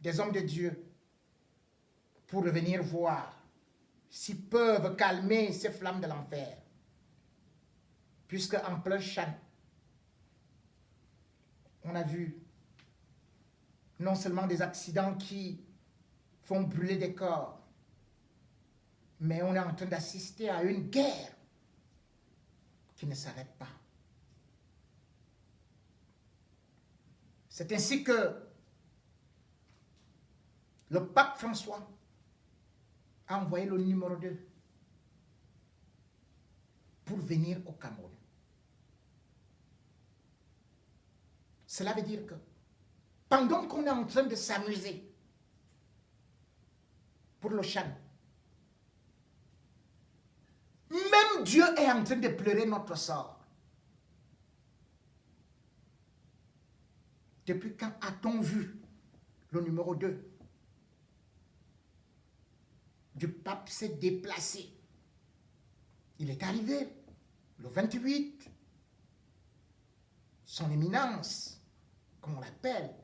des hommes de Dieu pour venir voir s'ils peuvent calmer ces flammes de l'enfer. Puisque en plein champ, on a vu non seulement des accidents qui font brûler des corps, mais on est en train d'assister à une guerre qui ne s'arrête pas. C'est ainsi que le pape François a envoyé le numéro 2 pour venir au Cameroun. Cela veut dire que pendant qu'on est en train de s'amuser pour le chant, même Dieu est en train de pleurer notre sort. Depuis quand a-t-on vu le numéro 2 du pape s'est déplacé? Il est arrivé le 28. Son éminence, comme on l'appelle,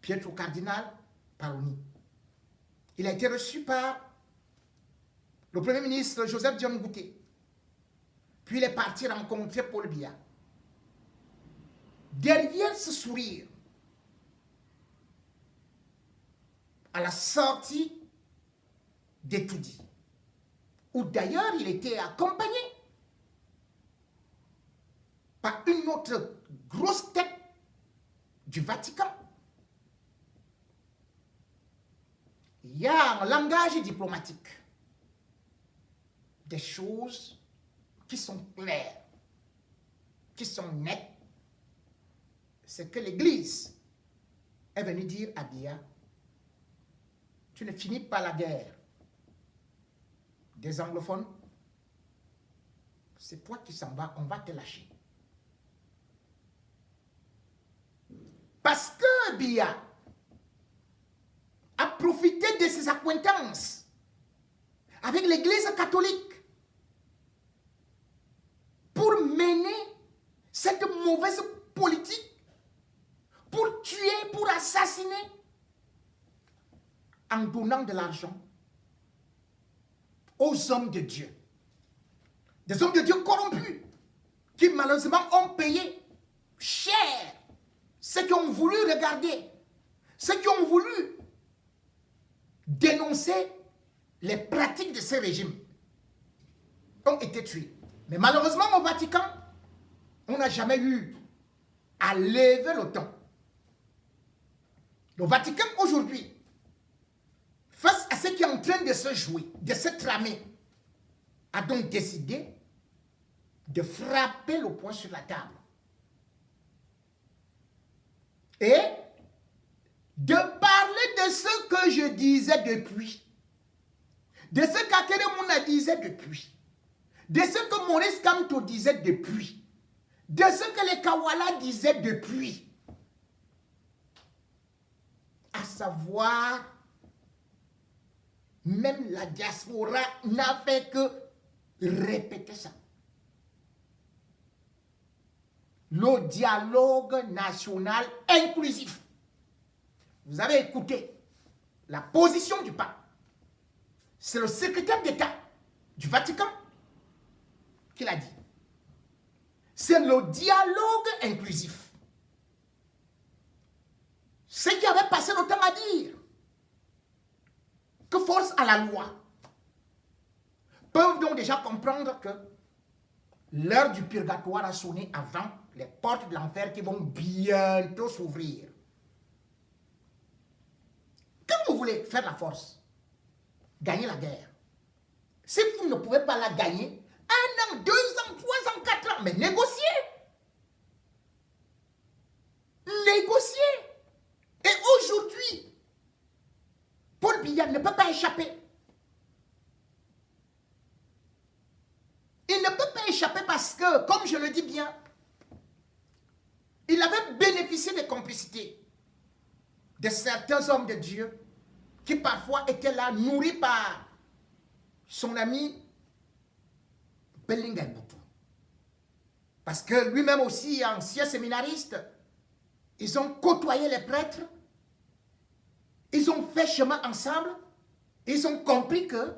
Pietro Cardinal Paroni. Il a été reçu par le Premier ministre Joseph Diom Ngouté. Puis il est parti rencontrer Paul Biya. Derrière ce sourire, à la sortie d'Etoudi, où d'ailleurs il était accompagné par une autre grosse tête du Vatican. Il y a un langage diplomatique, des choses qui sont claires, qui sont nettes. C'est que l'Église est venue dire à Biya, tu ne finis pas la guerre des anglophones, c'est toi qui s'en vas, on va te lâcher. Parce que Biya a profité de ses accointances avec l'Église catholique pour mener cette mauvaise politique, pour tuer, pour assassiner, en donnant de l'argent aux hommes de Dieu. Des hommes de Dieu corrompus, qui malheureusement ont payé cher. Ceux qui ont voulu regarder, ceux qui ont voulu dénoncer les pratiques de ces régimes ont été tués. Mais malheureusement, au Vatican, on n'a jamais eu à lever le ton. Le Vatican, aujourd'hui, face à ce qui est en train de se jouer, de se tramer, a donc décidé de frapper le poing sur la table. Et de parler de ce que je disais depuis, de ce qu'Akere Mouna disait depuis, de ce que Maurice Kamto disait depuis, de ce que les Kawala disaient depuis, à savoir, même la diaspora n'a fait que répéter ça. Le dialogue national inclusif. Vous avez écouté la position du pape. C'est le secrétaire d'État du Vatican qui l'a dit. C'est le dialogue inclusif. Ceux qui avaient passé le temps à dire que force à la loi peuvent donc déjà comprendre que l'heure du purgatoire a sonné avant les portes de l'enfer qui vont bientôt s'ouvrir. Quand vous voulez faire la force, gagner la guerre, si vous ne pouvez pas la gagner, 1 an, 2 ans, 3 ans, 4 ans, mais négociez. Négociez. Et aujourd'hui, Paul Biya ne peut pas échapper. Il ne peut pas échapper parce que, comme je le dis bien, il avait bénéficié des complicités de certains hommes de Dieu qui parfois étaient là, nourris par son ami Bellinga Boutou. Parce que lui-même aussi, ancien séminariste, ils ont côtoyé les prêtres, ils ont fait chemin ensemble, ils ont compris que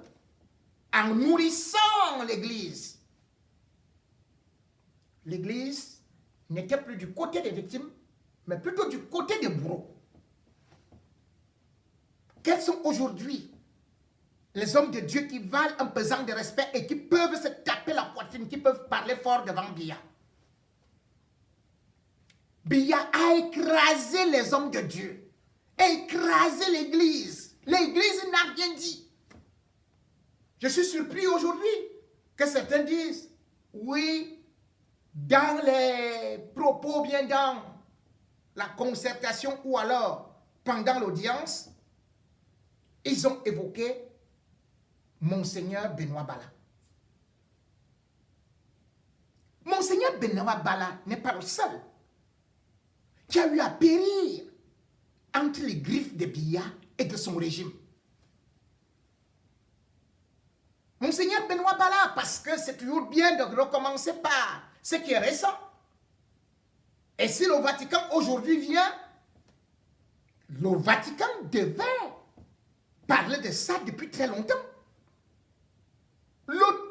en nourrissant l'Église, l'Église n'était plus du côté des victimes, mais plutôt du côté des bourreaux. Quels sont aujourd'hui les hommes de Dieu qui valent un pesant de respect et qui peuvent se taper la poitrine, qui peuvent parler fort devant Biya? Biya a écrasé les hommes de Dieu, écrasé l'Église. L'Église n'a rien dit. Je suis surpris aujourd'hui que certains disent, oui, dans les propos, bien dans la concertation ou alors pendant l'audience, ils ont évoqué Monseigneur Benoît Bala. Monseigneur Benoît Bala n'est pas le seul qui a eu à périr entre les griffes de Biya et de son régime. Monseigneur Benoît Bala, parce que c'est toujours bien de recommencer par ce qui est récent. Et si le Vatican aujourd'hui vient, le Vatican devait parler de ça depuis très longtemps.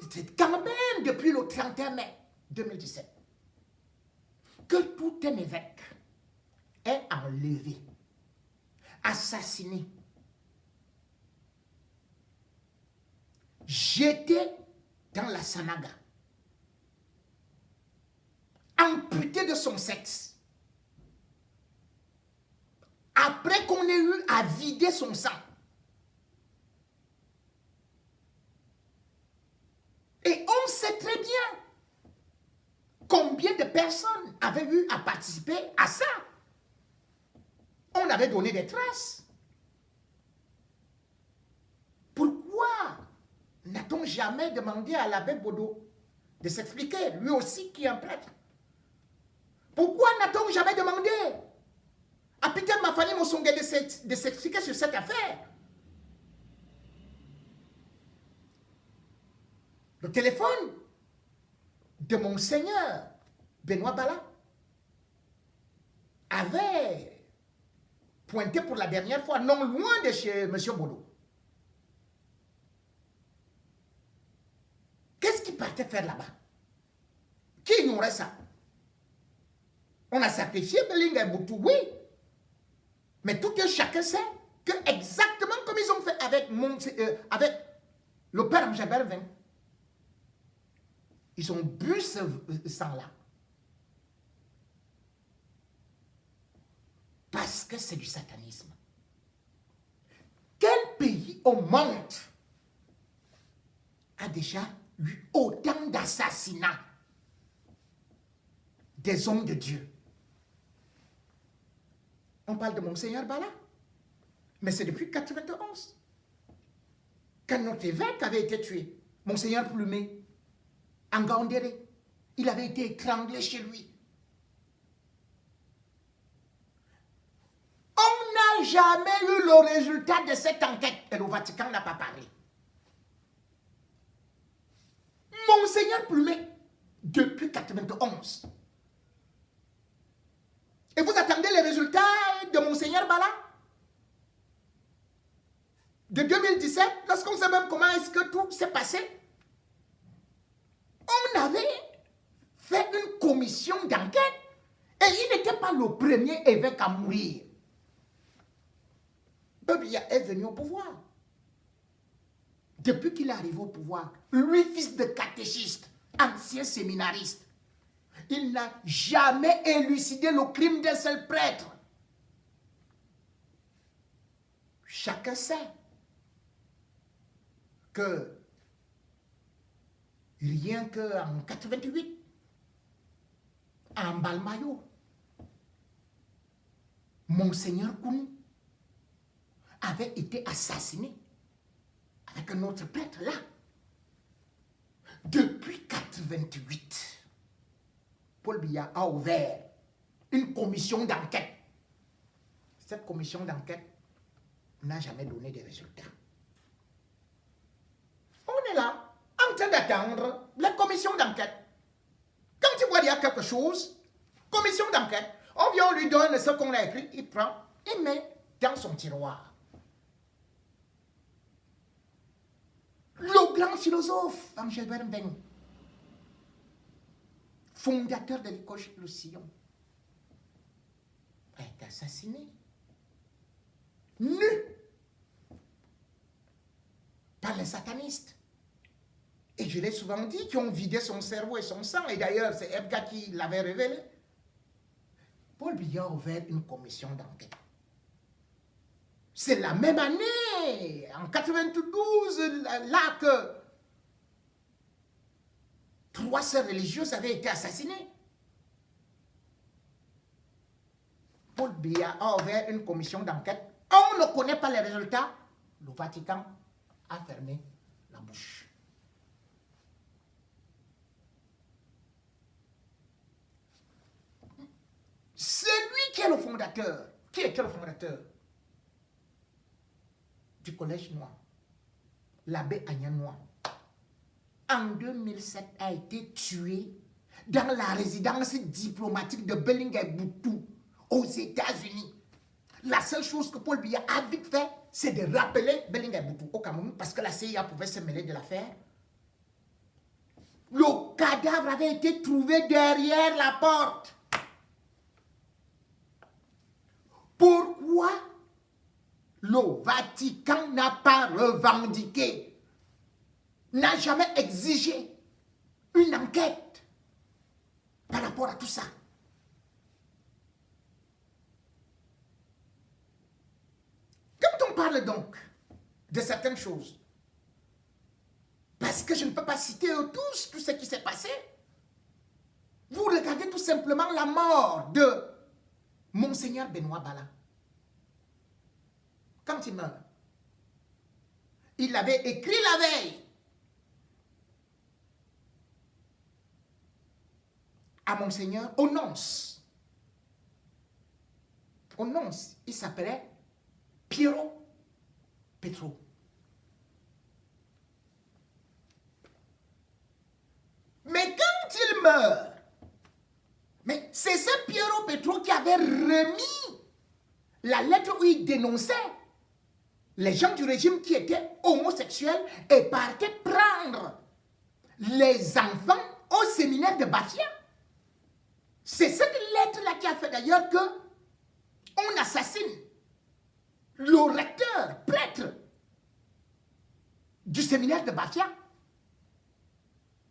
C'est quand même depuis le 31 mai 2017 que tout un évêque est enlevé, assassiné, jeté dans la Sanaga, amputé de son sexe, après qu'on ait eu à vider son sang. Et on sait très bien combien de personnes avaient eu à participer à ça. On avait donné des traces. Pourquoi n'a-t-on jamais demandé à l'abbé Bodo de s'expliquer, lui aussi qui est un prêtre? Pourquoi n'a-t-on jamais demandé à Peter Mafani Mosongue de s'expliquer sur cette affaire? Le téléphone de Monseigneur Benoît Bala avait pointé pour la dernière fois, non loin de chez M. Bodo. Qu'est-ce qu'il partait faire là-bas? Qui ignorait ça? On a sacrifié Belinga et Boutou, oui. Mais tout un chacun sait que exactement comme ils ont fait avec, avec le père Mjabervin, ils ont bu ce sang-là. Parce que c'est du satanisme. Quel pays au monde a déjà eu autant d'assassinats des hommes de Dieu? On parle de Monseigneur Bala, mais c'est depuis 91 quand notre évêque avait été tué, Monseigneur Plumet, en Gandéré. Il avait été étranglé chez lui. On n'a jamais eu le résultat de cette enquête et le Vatican n'a pas parlé. Monseigneur Plumet, depuis 91. Et vous attendez les résultats de Monseigneur Bala de 2017, lorsqu'on sait même comment est-ce que tout s'est passé. On avait fait une commission d'enquête et il n'était pas le premier évêque à mourir. Biya est venu au pouvoir. Depuis qu'il est arrivé au pouvoir, lui, fils de catéchiste, ancien séminariste, il n'a jamais élucidé le crime d'un seul prêtre. Chacun sait que rien qu'en 88, à Mbalmayo, Monseigneur Kounou avait été assassiné avec un autre prêtre là. Depuis 88, Paul Biya a ouvert une commission d'enquête. Cette commission d'enquête n'a jamais donné de résultats. On est là, en train d'attendre la commission d'enquête. Quand Quand il voit qu'il y a quelque chose, commission d'enquête, on vient, on lui donne ce qu'on a écrit, il prend, il met dans son tiroir. Le grand philosophe Angilbert Mbeng, fondateur de l'école Le Sillon, a été assassiné, nu, par les satanistes. Et je l'ai souvent dit, qui ont vidé son cerveau et son sang. Et d'ailleurs, c'est Edgar qui l'avait révélé. Paul Biya a ouvert une commission d'enquête. C'est la même année, en 92, là que 3 sœurs religieuses avaient été assassinées. Paul Biya a ouvert une commission d'enquête. On ne connaît pas les résultats. Le Vatican a fermé la bouche. C'est lui qui est le fondateur. Qui était le fondateur du collège noir? L'abbé Agnanois. En 2007, a été tué dans la résidence diplomatique de Bellingham-Boutou, aux États-Unis. La seule chose que Paul Biya a vite fait, c'est de rappeler Bellingham-Boutou au Cameroun, parce que la CIA pouvait se mêler de l'affaire. Le cadavre avait été trouvé derrière la porte. Pourquoi le Vatican n'a pas revendiqué, n'a jamais exigé une enquête par rapport à tout ça? Quand on parle donc de certaines choses, parce que je ne peux pas citer tous tout ce qui s'est passé, vous regardez tout simplement la mort de Monseigneur Benoît Bala. Quand il meurt, il avait écrit la veille à Monseigneur au nonce. Au nonce, il s'appelait Piero Petro. Mais quand il meurt, mais c'est ce Piero Petro qui avait remis la lettre où il dénonçait les gens du régime qui étaient homosexuels et partaient prendre les enfants au séminaire de Bafia. C'est cette lettre-là qui a fait d'ailleurs que on assassine le recteur, prêtre du séminaire de Bafia.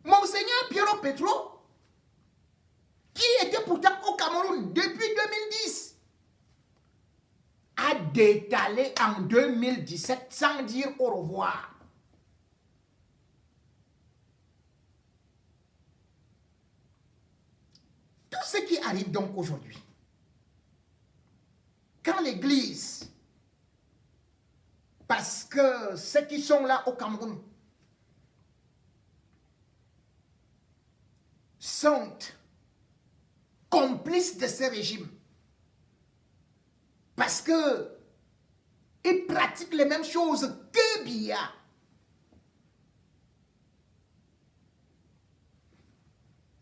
Monseigneur Piero Petro, qui était pourtant au Cameroun depuis 2010, a détalé en 2017 sans dire au revoir. Tout ce qui arrive donc aujourd'hui, quand l'Église, parce que ceux qui sont là au Cameroun sont complices de ce régime, parce que ils pratiquent les mêmes choses que Biya.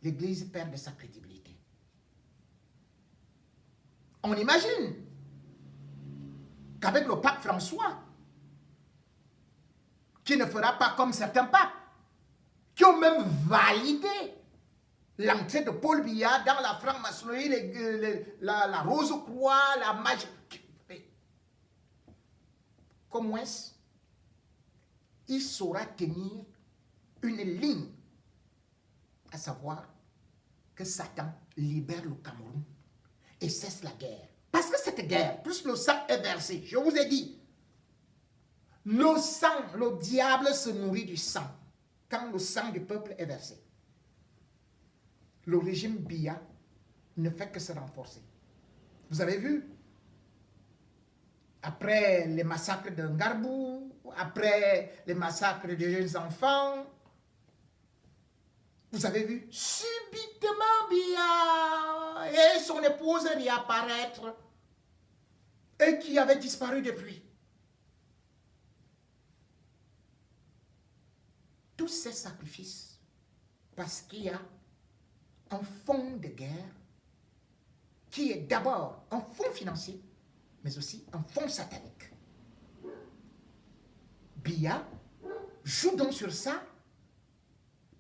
L'Église perd de sa crédibilité. On imagine qu'avec le pape François, qui ne fera pas comme certains papes, qui ont même validé l'entrée de Paul Biya dans la franc-maçonnerie, la Rose-Croix, la magie. Comment est-ce il saura tenir une ligne, à savoir que Satan libère le Cameroun et cesse la guerre. Parce que cette guerre, plus le sang est versé, je vous ai dit, le sang, le diable se nourrit du sang quand le sang du peuple est versé. Le régime Biya ne fait que se renforcer. Vous avez vu, après les massacres de Ngarbou, après les massacres de jeunes enfants, vous avez vu, subitement Biya et son épouse réapparaître, et qui avait disparu depuis. Tous ces sacrifices, parce qu'il y a un fonds de guerre qui est d'abord un fonds financier, mais aussi un fonds satanique. Biya joue donc sur ça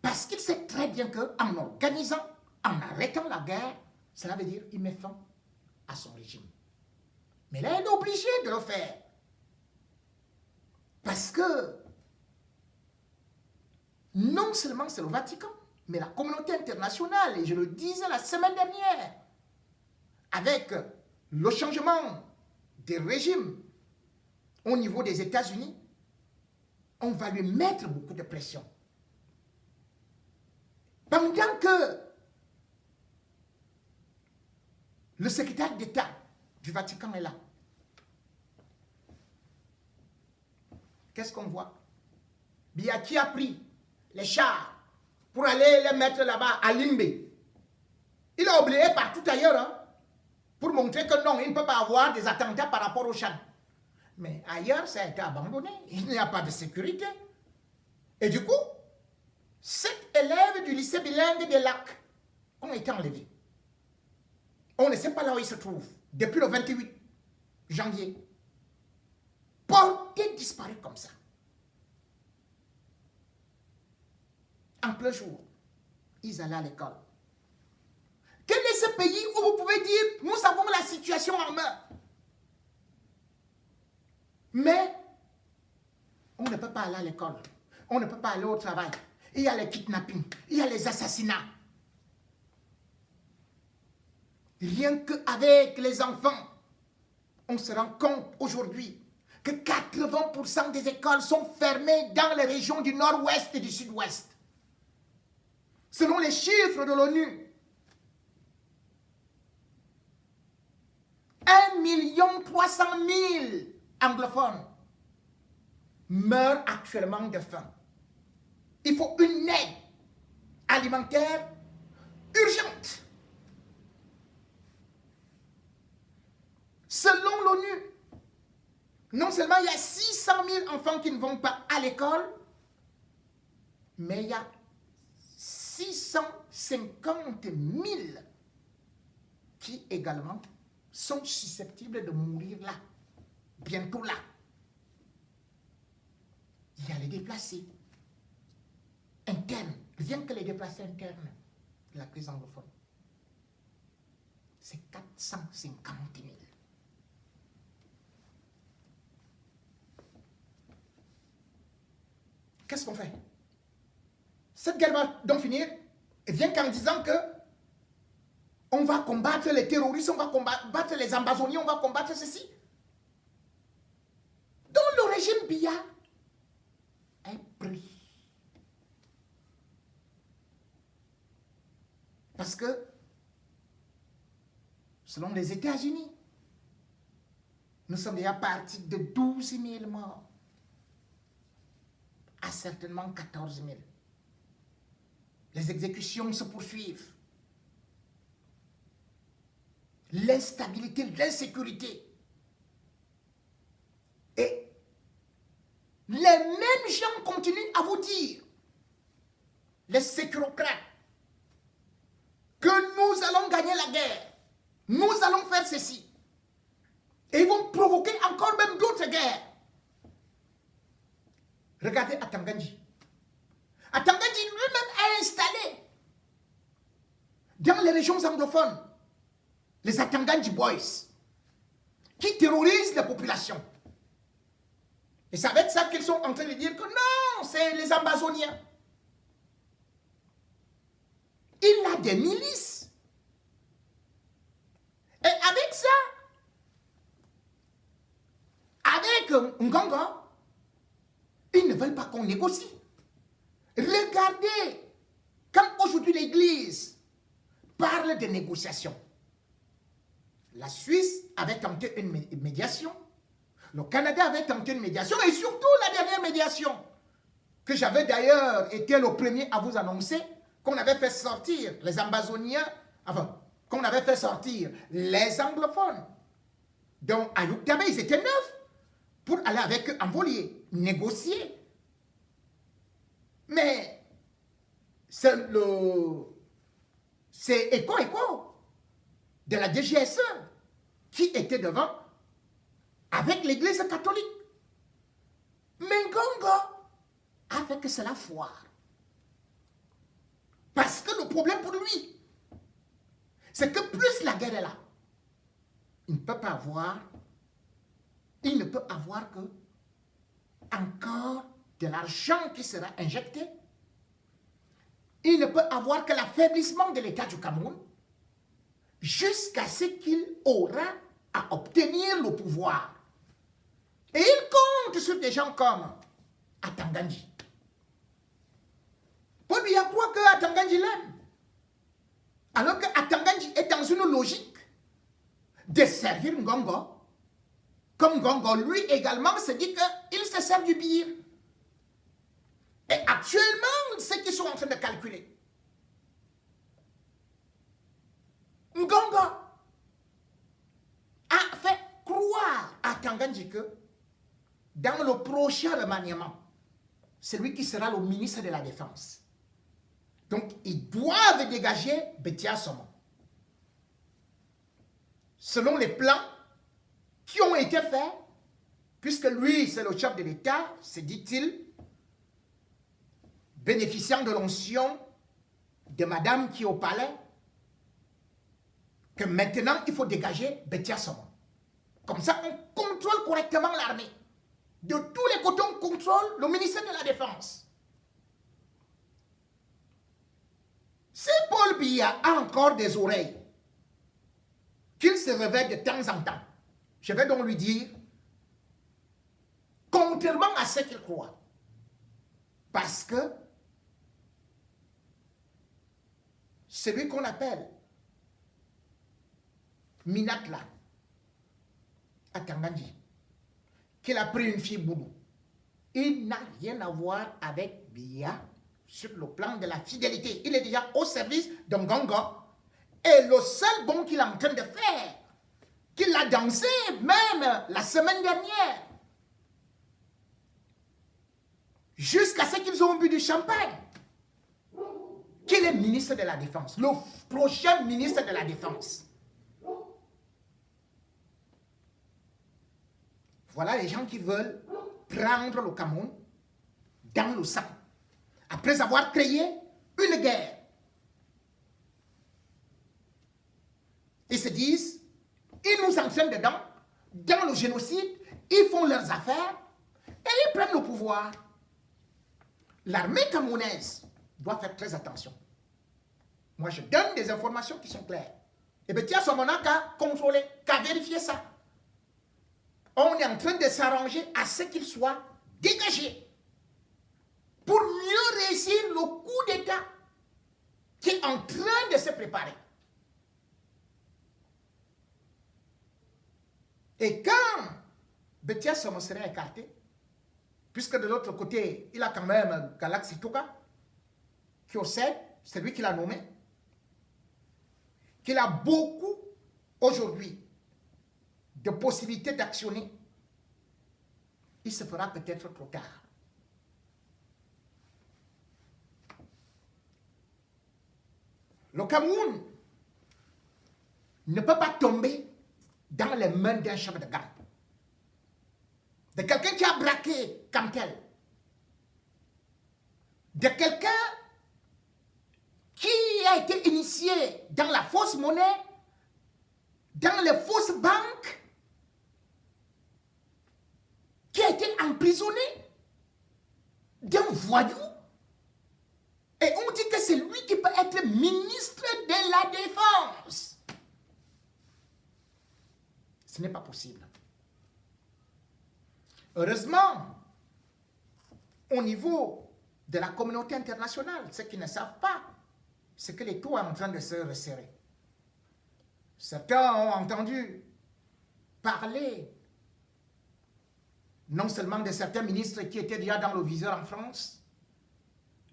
parce qu'il sait très bien qu'en organisant, en arrêtant la guerre, cela veut dire qu'il met fin à son régime. Mais là, il est obligé de le faire. Parce que non seulement c'est le Vatican, mais la communauté internationale, et je le disais la semaine dernière, avec le changement des régimes au niveau des États-Unis, on va lui mettre beaucoup de pression. Pendant que le secrétaire d'État du Vatican est là, qu'est-ce qu'on voit? Biya qui a pris les chars pour aller les mettre là-bas à Limbe. Il a oublié partout ailleurs, hein, pour montrer que non, il ne peut pas avoir des attentats par rapport au Tchad. Mais ailleurs, ça a été abandonné. Il n'y a pas de sécurité. Et du coup, 7 élèves du lycée bilingue des Lacs ont été enlevés. On ne sait pas là où ils se trouvent. Depuis le 28 janvier. Portés disparus comme ça. En plein jour, ils allaient à l'école. Quel est ce pays où vous pouvez dire, nous avons la situation en main? Mais, on ne peut pas aller à l'école. On ne peut pas aller au travail. Il y a les kidnappings, il y a les assassinats. Rien qu'avec les enfants, on se rend compte aujourd'hui que 80% des écoles sont fermées dans les régions du nord-ouest et du sud-ouest. Selon les chiffres de l'ONU, 1,3 million anglophones meurent actuellement de faim. Il faut une aide alimentaire urgente. Selon l'ONU, non seulement il y a 600 000 enfants qui ne vont pas à l'école, mais il y a 650 000 qui également sont susceptibles de mourir là, bientôt là. Il y a les déplacés internes, rien que les déplacés internes de la crise anglophone. C'est 450 000. Qu'est-ce qu'on fait? Cette guerre va donc finir, et vient qu'en disant que on va combattre les terroristes, on va combattre les ambazoniens, on va combattre ceci. Donc le régime Biya est pris. Parce que, selon les États-Unis, nous sommes déjà partis de 12 000 morts à certainement 14 000. Les exécutions se poursuivent. L'instabilité, l'insécurité. Et les mêmes gens continuent à vous dire, les sécurocrates, que nous allons gagner la guerre. Nous allons faire ceci. Et ils vont provoquer encore même d'autres guerres. Regardez Atanganji. Atanganji lui-même a installé dans les régions anglophones les Atanganji Boys qui terrorisent la population. Et c'est avec ça qu'ils sont en train de dire que non, c'est les Ambazoniens. Il a des milices. Et avec ça, avec Nganga, ils ne veulent pas qu'on négocie. Regardez, quand aujourd'hui l'Église parle de négociation, la Suisse avait tenté une médiation, le Canada avait tenté une médiation, et surtout la dernière médiation, que j'avais d'ailleurs été le premier à vous annoncer, qu'on avait fait sortir les Ambazoniens, enfin, qu'on avait fait sortir les anglophones. Donc, à Yuktabe, ils étaient 9 pour aller avec eux en volier, négocier. Mais c'est le c'est Écho de la DGSE qui était devant avec l'église catholique. Mais Ngongo a fait que cela foire. Parce que le problème pour lui, c'est que plus la guerre est là, il ne peut avoir que encore de l'argent qui sera injecté. Il ne peut avoir que l'affaiblissement de l'État du Cameroun jusqu'à ce qu'il aura à obtenir le pouvoir. Et il compte sur des gens comme Atangandji. Paul Biya croit que Atangandji l'aime. Alors que Atangandji est dans une logique de servir Ngongo. Comme Ngongo, lui également, se dit qu'il se sert du bir. Et actuellement, ce qu'ils sont en train de calculer, Ngongo a fait croire à Atangandji que dans le prochain remaniement, c'est lui qui sera le ministre de la Défense. Donc, ils doivent dégager Betia Somon. Selon les plans qui ont été faits, puisque lui, c'est le chef de l'État, se dit-il, bénéficiant de l'onction de madame qui est au palais, que maintenant, il faut dégager Betia Somon. Comme ça, on contrôle correctement l'armée. De tous les côtés, on contrôle le ministère de la Défense. Si Paul Biya a encore des oreilles, qu'il se réveille de temps en temps, je vais donc lui dire, contrairement à ce qu'il croit, parce que celui qu'on appelle Minatla, Atangandji, qu'il a pris une fille Boudou, il n'a rien à voir avec Biya sur le plan de la fidélité. Il est déjà au service de Ngongo. Et le seul bon qu'il est en train de faire, qu'il a dansé même la semaine dernière, jusqu'à ce qu'ils ont bu du champagne, qu'il est ministre de la Défense, le prochain ministre de la Défense. Voilà les gens qui veulent prendre le Cameroun dans le sang, après avoir créé une guerre. Ils se disent, ils nous entraînent dedans, dans le génocide, ils font leurs affaires et ils prennent le pouvoir. L'armée camerounaise doit faire très attention. Moi, je donne des informations qui sont claires. Et bien, tiens, Somona qu'à contrôler, qu'à vérifier ça. On est en train de s'arranger à ce qu'il soit dégagé pour mieux réussir le coup d'État qui est en train de se préparer. Et quand Betia Somo serait écarté, puisque de l'autre côté, il a quand même Galaxy Touga, qui possède, c'est lui qui l'a nommé, qu'il a beaucoup aujourd'hui de possibilités d'actionner, il se fera peut-être trop tard. Le Cameroun ne peut pas tomber dans les mains d'un chef de gang, de quelqu'un qui a braqué Kamtel, de quelqu'un qui a été initié dans la fausse monnaie, dans les fausses banques, qui a été emprisonné d'un voyou. Et on dit que c'est lui qui peut être ministre de la Défense. Ce n'est pas possible. Heureusement, au niveau de la communauté internationale, ceux qui ne savent pas, c'est que les taux sont en train de se resserrer. Certains ont entendu parler non seulement de certains ministres qui étaient déjà dans le viseur en France,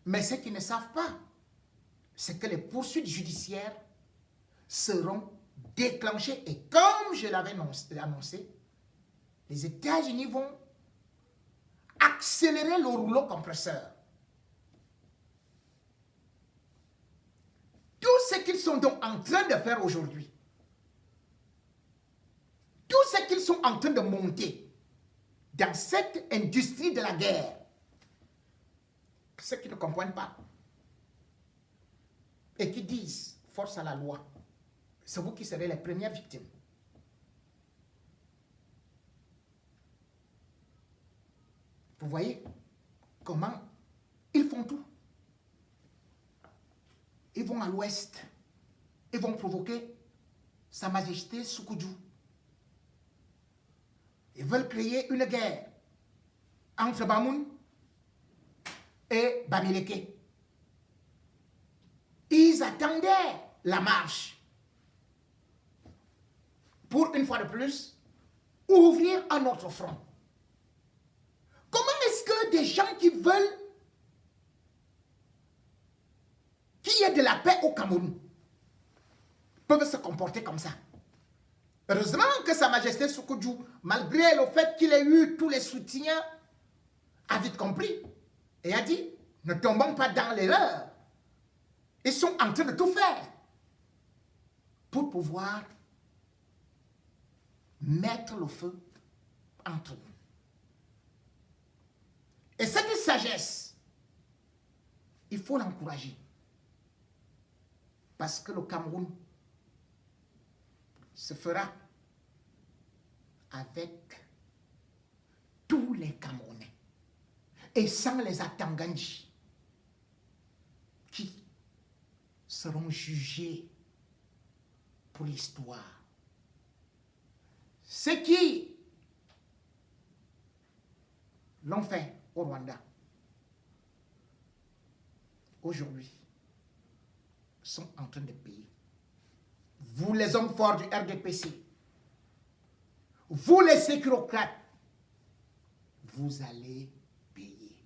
mais ceux qui ne savent pas, c'est que les poursuites judiciaires seront déclenchées. Et comme je l'avais annoncé, les États-Unis vont accélérer le rouleau compresseur. Tout ce qu'ils sont donc en train de faire aujourd'hui, tout ce qu'ils sont en train de monter dans cette industrie de la guerre, ceux qui ne comprennent pas et qui disent force à la loi, c'est vous qui serez les premières victimes. Vous voyez comment ils font tout. Ils vont à l'ouest. Ils vont provoquer Sa Majesté Soukoudjou. Ils veulent créer une guerre entre Bamoun et Bamileke. Ils attendaient la marche pour, une fois de plus, ouvrir un autre front. Comment est-ce que des gens qui veulent qu'il y ait de la paix au Cameroun peuvent se comporter comme ça? Heureusement que Sa Majesté Soukoudjou, malgré le fait qu'il ait eu tous les soutiens, a vite compris et a dit, ne tombons pas dans l'erreur. Ils sont en train de tout faire pour pouvoir mettre le feu entre nous. Et cette sagesse, il faut l'encourager. Parce que le Cameroun se fera avec tous les Camerounais et sans les Atangandji qui seront jugés pour l'histoire. Ceux qui l'ont fait au Rwanda, aujourd'hui, sont en train de payer. Vous les hommes forts du RDPC, vous les sécurocrates, vous allez payer.